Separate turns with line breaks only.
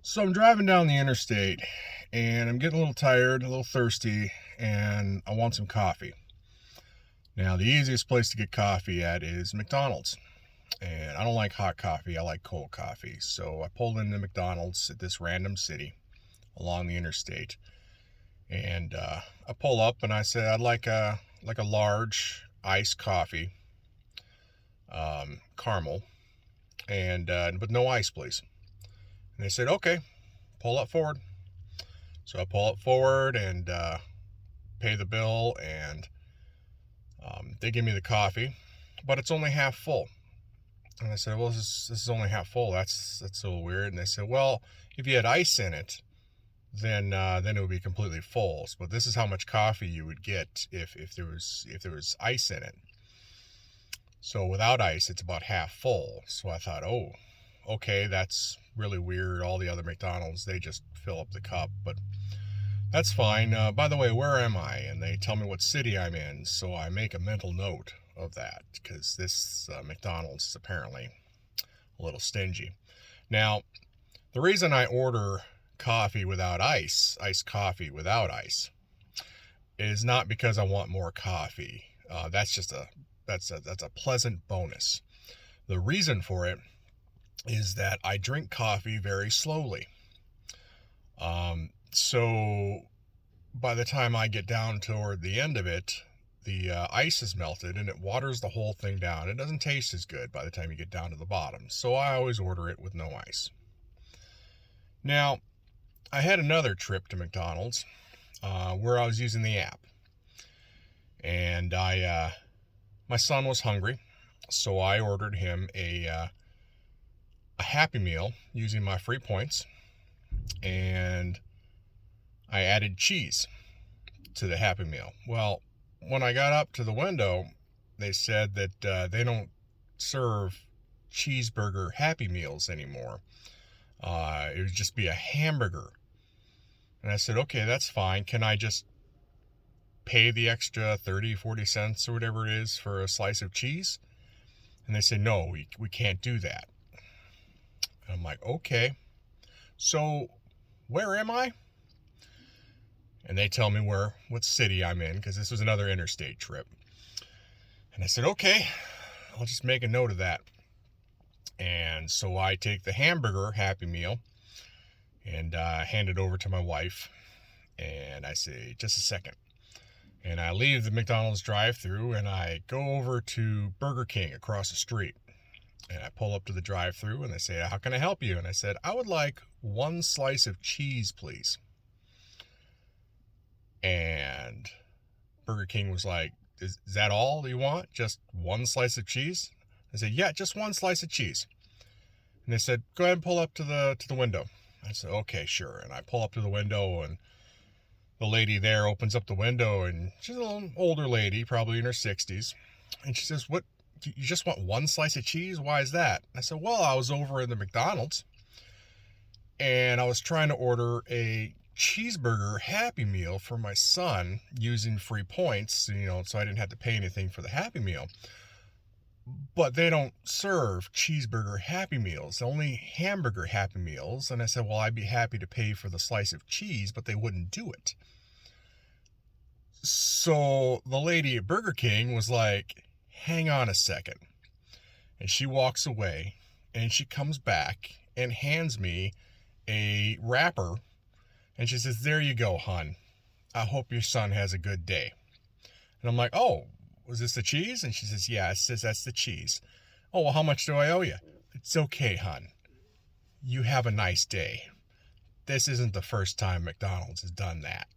So I'm driving down the interstate and I'm getting a little tired, a little thirsty, and I want some coffee. Now, the easiest place to get coffee at is McDonald's. And I don't like hot coffee, I like cold coffee. So I pulled into McDonald's at this random city along the interstate. And I pull up and I said, I'd like a large iced coffee, caramel, and with no ice, please. And they said, okay, pull up forward. So I pull it forward and pay the bill, and they give me the coffee, but it's only half full. And I said, well, this is only half full. That's a little weird. And they said, well, if you had ice in it, then it would be completely full. But this is how much coffee you would get if there was ice in it. So without ice, it's about half full. So I thought, oh, okay, that's really weird. All the other McDonald's, they just fill up the cup, but that's fine. By the way, where am I? And they tell me what city I'm in, so I make a mental note of that because this McDonald's is apparently a little stingy. Now, the reason I order coffee without ice, iced coffee without ice, is not because I want more coffee. That's a pleasant bonus. The reason for it is that I drink coffee very slowly. So by the time I get down toward the end of it, the ice is melted and it waters the whole thing down. It doesn't taste as good by the time you get down to the bottom. So I always order it with no ice. Now, I had another trip to McDonald's where I was using the app. And my son was hungry, so I ordered him a Happy Meal using my free points, and I added cheese to the Happy Meal. Well, when I got up to the window, they said that they don't serve cheeseburger Happy Meals anymore. It would just be a hamburger. And I said, okay, that's fine. Can I just pay the extra 30, 40 cents or whatever it is for a slice of cheese? And they said, no, we can't do that. And I'm like, okay, so where am I? And they tell me what city I'm in, because this was another interstate trip. And I said, okay, I'll just make a note of that. And so I take the hamburger Happy Meal and hand it over to my wife. And I say, just a second. And I leave the McDonald's drive-thru and I go over to Burger King across the street. And I pull up to the drive-thru and they say, how can I help you? And I said, I would like one slice of cheese, please. And Burger King was like, is that all you want? Just one slice of cheese? I said, yeah, just one slice of cheese. And they said, go ahead and pull up to the window. I said, okay, sure. And I pull up to the window, and the lady there opens up the window, and she's a little older lady, probably in her 60s. And she says, what, you just want one slice of cheese? Why is that? I said, well, I was over in the McDonald's, and I was trying to order a cheeseburger Happy Meal for my son using free points, so I didn't have to pay anything for the Happy Meal. But they don't serve cheeseburger Happy Meals, only hamburger Happy Meals. And I said, well, I'd be happy to pay for the slice of cheese, but they wouldn't do it. So the lady at Burger King was like, hang on a second. And she walks away, and she comes back and hands me a wrapper. And she says, there you go, hon. I hope your son has a good day. And I'm like, oh, was this the cheese? And she says, yeah, it says that's the cheese. Oh, well, how much do I owe you? It's okay, hon. You have a nice day. This isn't the first time McDonald's has done that.